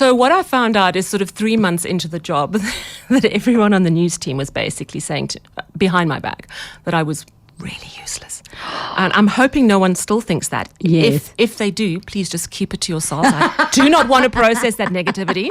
So what I found out is sort of 3 months into the job that everyone on the news team was basically saying behind my back that I was really useless. And I'm hoping no one still thinks that. Yes. If they do, please just keep it to yourselves. I do not want to process that negativity.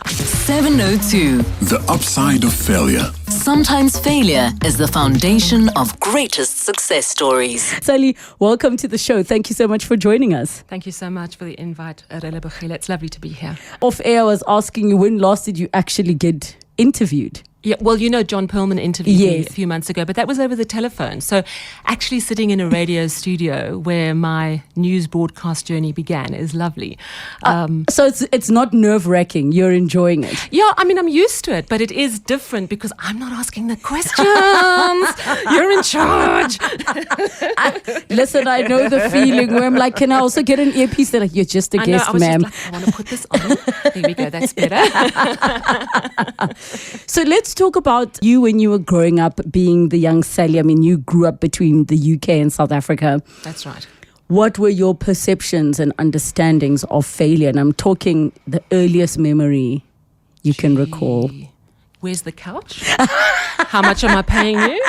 702. The upside of failure. Sometimes failure is the foundation of greatest success stories. Sally, welcome to the show. Thank you so much for joining us. Thank you so much for the invite, Relebogile. It's lovely to be here. Off air, I was asking you, when last did you actually get interviewed? Yeah, well, John Perlman interviewed me a few months ago, but that was over the telephone. So actually sitting in a radio studio where my news broadcast journey began is lovely. So it's not nerve-wracking. You're enjoying it. Yeah, I mean, I'm used to it, but it is different because I'm not asking the questions. You're in charge. Listen, I know the feeling where I'm like, can I also get an earpiece? They're like, you're just a guest, ma'am. I want to put this on. There we go, that's better. So let's talk about you when you were growing up, being the young Sally. I mean, you grew up between the UK and South Africa. That's right. What were your perceptions and understandings of failure? And I'm talking the earliest memory you can recall. Where's the couch? How much am I paying you?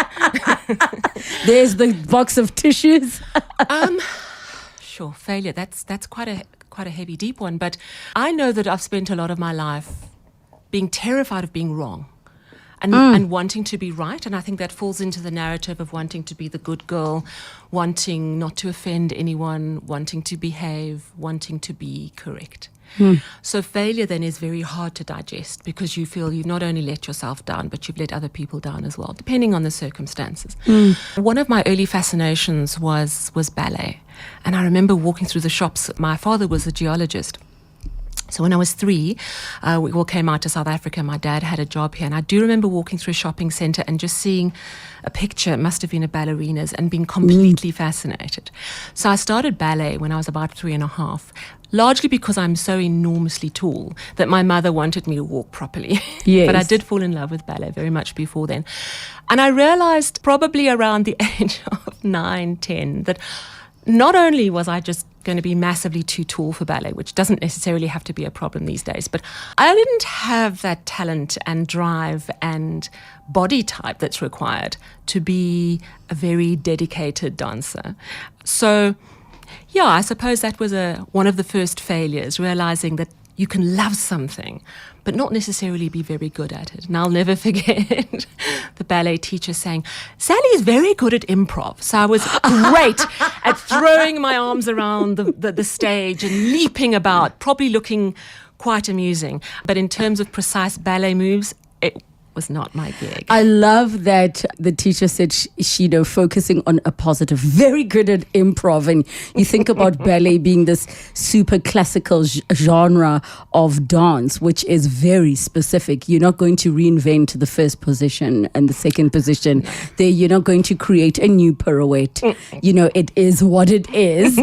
There's the box of tissues. Sure, failure. That's quite a heavy, deep one. But I know that I've spent a lot of my life being terrified of being wrong. And wanting to be right. And I think that falls into the narrative of wanting to be the good girl, wanting not to offend anyone, wanting to behave, wanting to be correct. So failure then is very hard to digest because you feel you've not only let yourself down, but you've let other people down as well, depending on the circumstances. One of my early fascinations was ballet. And I remember walking through the shops. My father was a geologist. So when I was 3, we all came out to South Africa. My dad had a job here. And I do remember walking through a shopping centre and just seeing a picture, it must have been a ballerina's, and being completely fascinated. So I started ballet when I was about 3.5, largely because I'm so enormously tall that my mother wanted me to walk properly. Yes. But I did fall in love with ballet very much before then. And I realised probably around the age of 9, 10 that not only was I just going to be massively too tall for ballet, which doesn't necessarily have to be a problem these days, but I didn't have that talent and drive and body type that's required to be a very dedicated dancer. So, yeah, I suppose that was one of the first failures, realizing that you can love something, but not necessarily be very good at it. And I'll never forget the ballet teacher saying, Sally's very good at improv. So I was great at throwing my arms around the stage and leaping about, probably looking quite amusing. But in terms of precise ballet moves, it was not my gig. I love that the teacher said, focusing on a positive, very good at improv. And you think about ballet being this super classical genre of dance, which is very specific. You're not going to reinvent the first position and the second position. There, you're not going to create a new pirouette. It is what it is.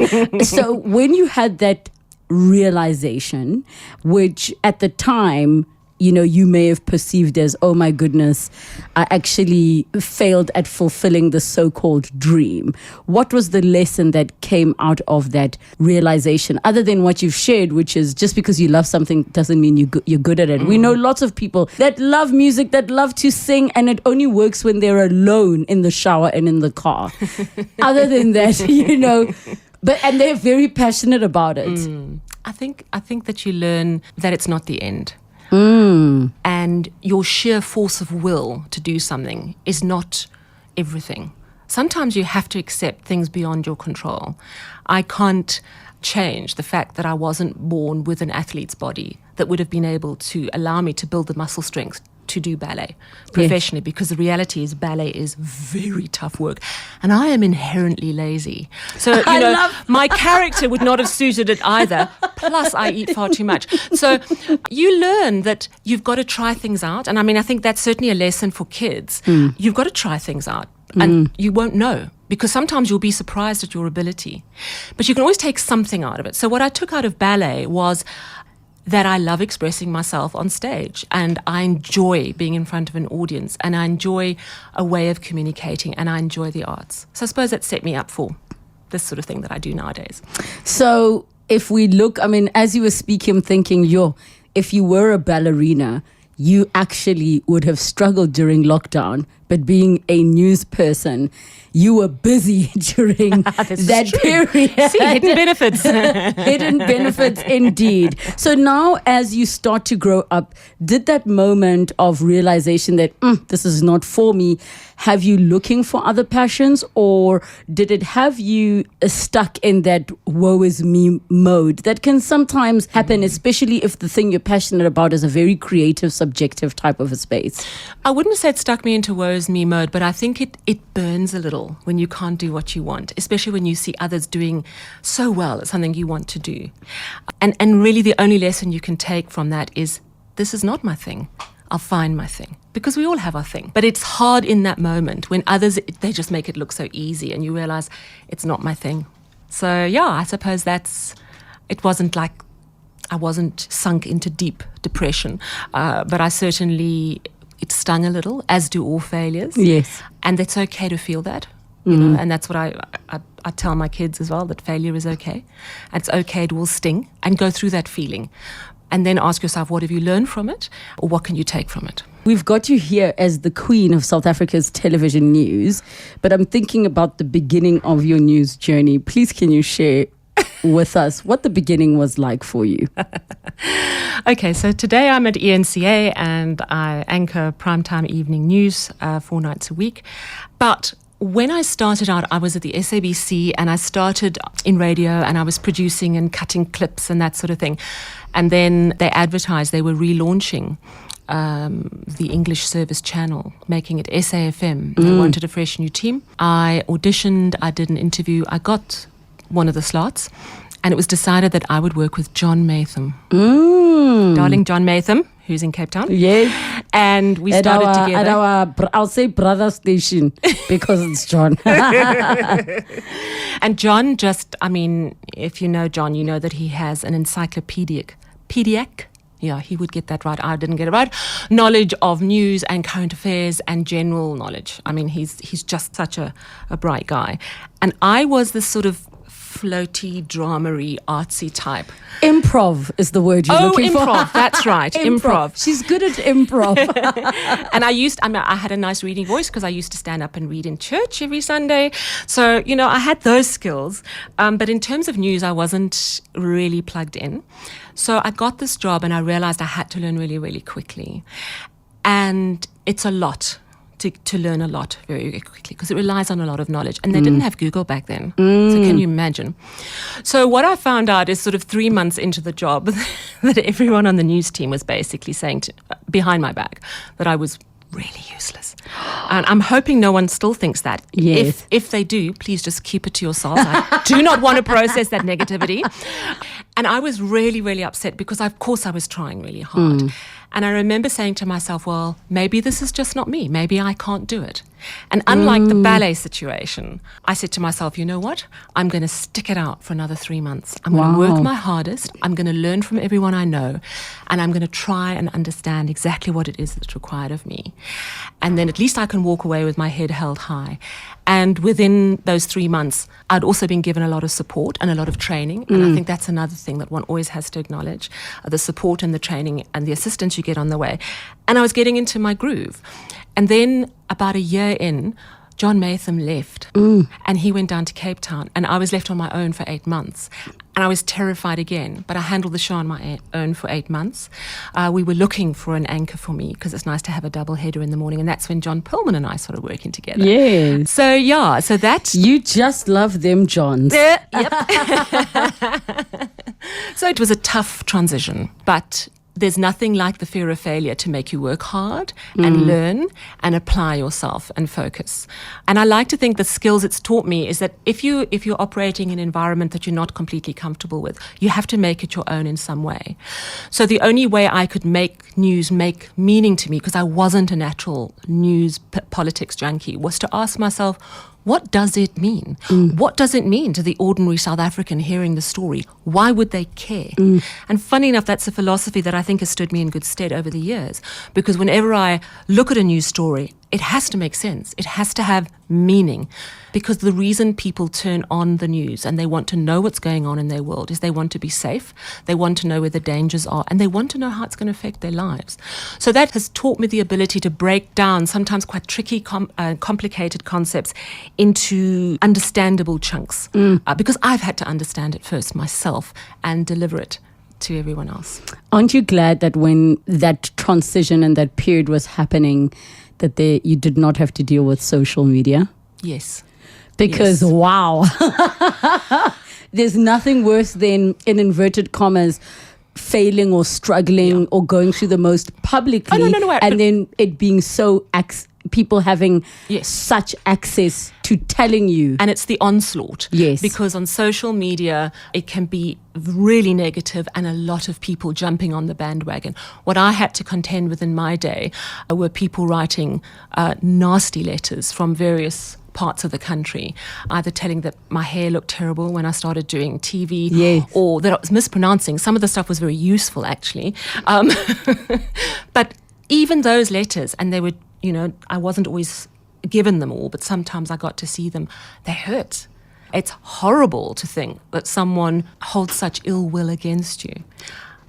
So when you had that realization, which at the time, you may have perceived as, oh my goodness, I actually failed at fulfilling the so-called dream. What was the lesson that came out of that realization, other than what you've shared, which is just because you love something doesn't mean you're good at it. We know lots of people that love music, that love to sing, and it only works when they're alone in the shower and in the car. Other than that, and they're very passionate about it. I think that you learn that it's not the end. And your sheer force of will to do something is not everything. Sometimes you have to accept things beyond your control. I can't change the fact that I wasn't born with an athlete's body that would have been able to allow me to build the muscle strength to do ballet professionally, because the reality is ballet is very tough work and I am inherently lazy. So, my character would not have suited it either. Plus I eat far too much. So you learn that you've got to try things out. And I think that's certainly a lesson for kids. You've got to try things out and you won't know, because sometimes you'll be surprised at your ability, but you can always take something out of it. So what I took out of ballet was that I love expressing myself on stage and I enjoy being in front of an audience and I enjoy a way of communicating and I enjoy the arts. So I suppose that set me up for this sort of thing that I do nowadays. So if we look, as you were speaking, I'm thinking, if you were a ballerina, you actually would have struggled during lockdown, but being a news person, you were busy during that period. See, hidden benefits. Hidden benefits indeed. So now as you start to grow up, did that moment of realization that this is not for me, have you looking for other passions, or did it have you stuck in that woe is me mode that can sometimes happen, especially if the thing you're passionate about is a very creative, subjective type of a space? I wouldn't say it stuck me into woe is me mode, but I think it burns a little when you can't do what you want, especially when you see others doing so well at something you want to do. And really the only lesson you can take from that is, this is not my thing. I'll find my thing. Because we all have our thing. But it's hard in that moment when others, they just make it look so easy and you realize it's not my thing. So yeah, I suppose it wasn't like I wasn't sunk into deep depression, but I certainly, it stung a little, as do all failures. Yes. And it's okay to feel that. You know, and that's what I tell my kids as well, that failure is okay. And it's okay, it will sting, and go through that feeling. And then ask yourself, what have you learned from it? Or what can you take from it? We've got you here as the queen of South Africa's television news, but I'm thinking about the beginning of your news journey. Please, can you share with us what the beginning was like for you? Okay, so today I'm at ENCA and I anchor primetime evening news 4 nights a week. But when I started out, I was at the SABC and I started in radio and I was producing and cutting clips and that sort of thing. And then they advertised they were relaunching the English service channel, making it SAFM. They wanted a fresh new team. I auditioned, I did an interview, I got one of the slots, and it was decided that I would work with John Matham. Darling John Matham, who's in Cape Town. Yes. And we started together. At our, I'll say brother station, because it's John. And John just, I mean, if you know John, you know that he has an encyclopedic, yeah, he would get that right. I didn't get it right. Knowledge of news and current affairs and general knowledge. I mean, he's just such a bright guy. And I was this sort of floaty, dramery, artsy type. Improv is the word you're looking for. Improv, that's right, improv. She's good at improv. And I had a nice reading voice because I used to stand up and read in church every Sunday. So, you know, I had those skills. But in terms of news, I wasn't really plugged in. So I got this job and I realized I had to learn really, really quickly. And it's a lot. To learn a lot very, very quickly because it relies on a lot of knowledge. And they didn't have Google back then. So can you imagine? So what I found out is sort of 3 months into the job that everyone on the news team was basically saying behind my back that I was really useless. And I'm hoping no one still thinks that. Yes. If they do, please just keep it to yourselves. I do not want to process that negativity. And I was really, really upset because, of course, I was trying really hard. And I remember saying to myself, well, maybe this is just not me. Maybe I can't do it. And unlike the ballet situation, I said to myself, you know what? I'm going to stick it out for another 3 months. I'm going to work my hardest. I'm going to learn from everyone I know. And I'm going to try and understand exactly what it is that's required of me. And then at least I can walk away with my head held high. And within those 3 months, I'd also been given a lot of support and a lot of training. And I think that's another thing that one always has to acknowledge, the support and the training and the assistance you get on the way. And I was getting into my groove. And then about a year in, John Matham left and he went down to Cape Town and I was left on my own for 8 months. And I was terrified again, but I handled the show on my own for 8 months. We were looking for an anchor for me because it's nice to have a double header in the morning. And that's when John Perlman and I started working together. Yes. So, yeah, so that... You just love them Johns. Yep. So it was a tough transition, but... There's nothing like the fear of failure to make you work hard and learn and apply yourself and focus. And I like to think the skills it's taught me is that if you're operating in an environment that you're not completely comfortable with, you have to make it your own in some way. So the only way I could make news make meaning to me, because I wasn't a natural news politics junkie, was to ask myself, What does it mean? What does it mean to the ordinary South African hearing the story? Why would they care? And funny enough, that's a philosophy that I think has stood me in good stead over the years, because whenever I look at a news story, it has to make sense. It has to have meaning, because the reason people turn on the news and they want to know what's going on in their world is they want to be safe, they want to know where the dangers are, and they want to know how it's going to affect their lives. So that has taught me the ability to break down sometimes quite tricky, complicated concepts into understandable chunks, because I've had to understand it first myself and deliver it to everyone else. Aren't you glad that when that transition and that period was happening, that you did not have to deal with social media? Yes. Because, wow, there's nothing worse than, in inverted commas, failing or struggling or going through the most publicly, and then it being so people having such access to telling you. And it's the onslaught. Yes. Because on social media, it can be really negative and a lot of people jumping on the bandwagon. What I had to contend with in my day were people writing nasty letters from various parts of the country, either telling that my hair looked terrible when I started doing TV, or that I was mispronouncing. Some of the stuff was very useful, actually. But even those letters, and they were, I wasn't always given them all, but sometimes I got to see them, they hurt. It's horrible to think that someone holds such ill will against you.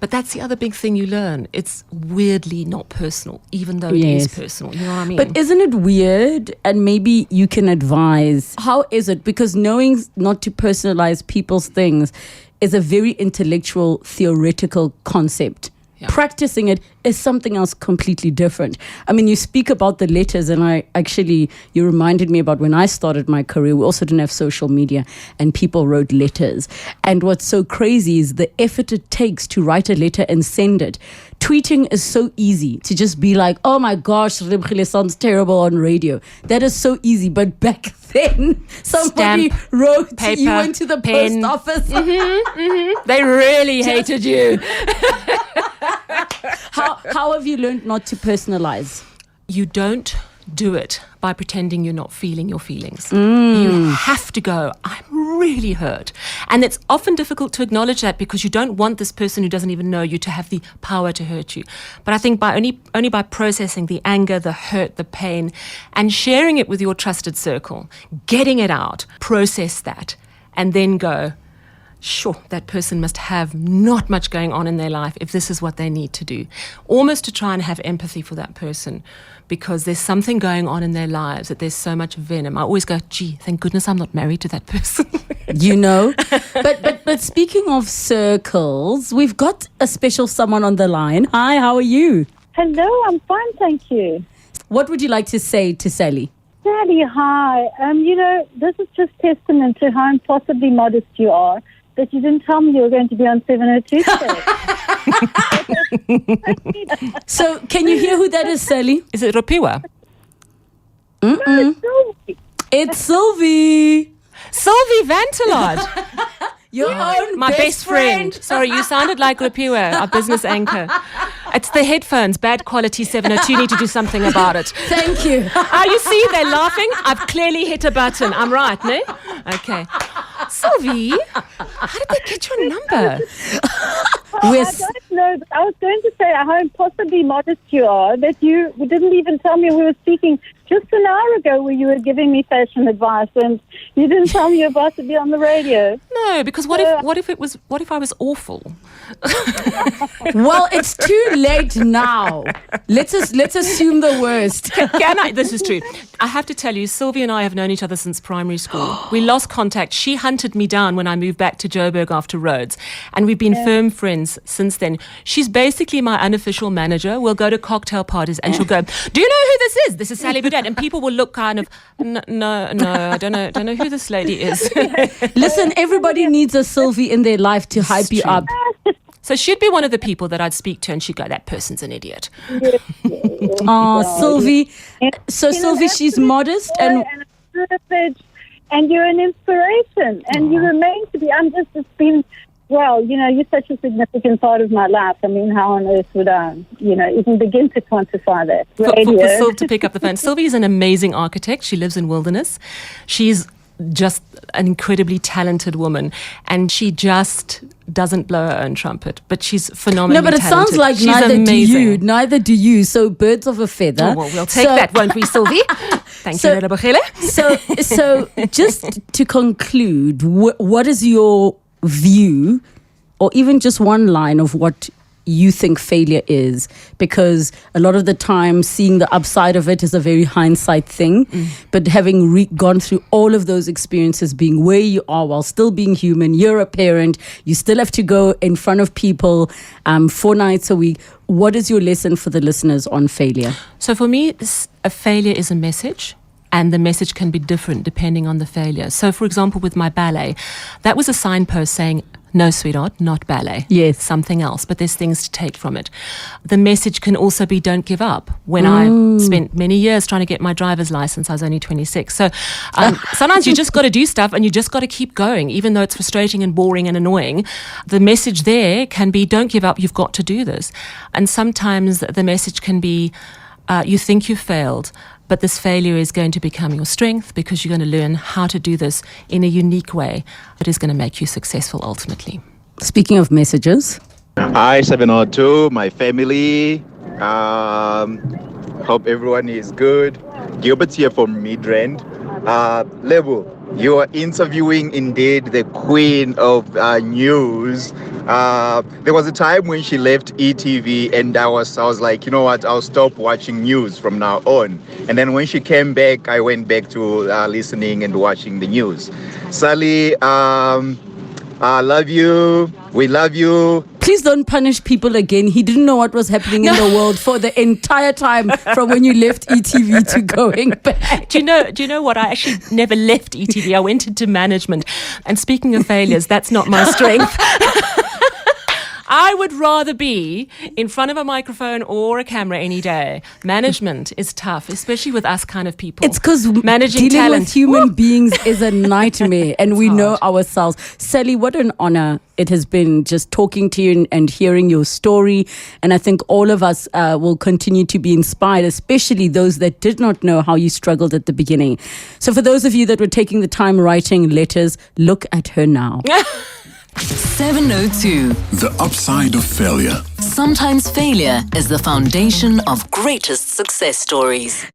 But that's the other big thing you learn. It's weirdly not personal, even though it is personal. You know what I mean? But isn't it weird? And maybe you can advise, how is it? Because knowing not to personalize people's things is a very intellectual, theoretical concept. Yeah. Practicing it is something else completely different. I mean, you speak about the letters, and you reminded me about when I started my career. We also didn't have social media, and people wrote letters. And what's so crazy is the effort it takes to write a letter and send it. Tweeting is so easy to just be like, oh my gosh, Relebogile sounds terrible on radio. That is so easy. But back then, somebody wrote, paper, you went to the pen. post office. They really hated you. How have you learned not to personalize? You don't do it by pretending you're not feeling your feelings. You have to go, I'm really hurt. And it's often difficult to acknowledge that, because you don't want this person who doesn't even know you to have the power to hurt you. But I think by only by processing the anger, the hurt, the pain, and sharing it with your trusted circle, getting it out, process that, and then go, sure, that person must have not much going on in their life if this is what they need to do. Almost to try and have empathy for that person, because there's something going on in their lives that there's so much venom. I always go, gee, thank goodness I'm not married to that person. But speaking of circles, we've got a special someone on the line. Hi, how are you? Hello, I'm fine, thank you. What would you like to say to Sally? Sally, hi. This is just testament to how impossibly modest you are, that you didn't tell me you were going to be on 702 today. So, can you hear who that is, Sally? Is it Ropiwa? No, it's Sylvie. It's Sylvie. Sylvie Vantelard. Your own My best friend. Sorry, you sounded like Ropiwa, our business anchor. It's the headphones, bad quality 702. Need to do something about it. Thank you. You see, they're laughing. I've clearly hit a button. I'm right, no? Okay. Sylvie, how did they get your number? I don't know, but I was going to say how impossibly modest you are, that you didn't even tell me we were speaking just an hour ago where you were giving me fashion advice, and you didn't tell me you're about to be on the radio. No, because what if I was awful? Well, it's too late now. Let's assume the worst. Can I? This is true. I have to tell you, Sylvie and I have known each other since primary school. We lost contact. She hunted me down when I moved back to Joburg after Rhodes, and we've been firm friends since then. She's basically my unofficial manager. We'll go to cocktail parties, and she'll go, "Do you know who this is? This is Sally Burdett." And people will look kind of, no, I don't know who this lady is. Listen, everybody needs a Sylvie in their life to hype you up. So she'd be one of the people that I'd speak to, and she'd go, that person's an idiot. Oh, Sylvie. So, Sylvie, she's modest and a privilege, and you're an inspiration, and you remain to be. It's been well, you're such a significant part of my life. I mean, how on earth would I, even begin to quantify that? For Sylv to pick up the phone. Sylvie is an amazing architect. She lives in Wilderness. She's just an incredibly talented woman, and she just doesn't blow her own trumpet, but she's phenomenally talented. No, but it sounds like she's neither amazing. Neither do you. So birds of a feather. Oh, well, we'll take that, won't we, Sylvie? Thank you, Relebogile. So just to conclude, what is your view, or even just one line of what you think failure is? Because a lot of the time seeing the upside of it is a very hindsight thing, but having gone through all of those experiences, being where you are while still being human, you're a parent, you still have to go in front of people 4 nights a week. What is your lesson for the listeners on failure? So for me, a failure is a message, and the message can be different depending on the failure. So for example, with my ballet, that was a signpost saying, no, sweetheart, not ballet. Yes. Something else, but there's things to take from it. The message can also be don't give up. When I spent many years trying to get my driver's license, I was only 26. So sometimes you just got to do stuff and you just got to keep going, even though it's frustrating and boring and annoying. The message there can be don't give up, you've got to do this. And sometimes the message can be you think you failed, but this failure is going to become your strength because you're going to learn how to do this in a unique way that is going to make you successful ultimately. Speaking of messages. Hi, 702, my family. Hope everyone is good. Gilbert here from Midrand. Lebo, you are interviewing indeed the queen of news. There was a time when she left ETV, and I was like, you know what, I'll stop watching news from now on. And then when she came back, I went back to listening and watching the news. Sally, I love you. We love you. Please don't punish people again. He didn't know what was happening in the world for the entire time from when you left ETV to going back. Do you know what? I actually never left ETV. I went into management. And speaking of failures, that's not my strength. I would rather be in front of a microphone or a camera any day. Management is tough, especially with us kind of people. It's because managing dealing talent with human beings is a nightmare, and we know ourselves. Sally, what an honor it has been just talking to you and hearing your story. And I think all of us will continue to be inspired, especially those that did not know how you struggled at the beginning. So for those of you that were taking the time writing letters, look at her now. 702. The upside of failure. Sometimes failure is the foundation of greatest success stories.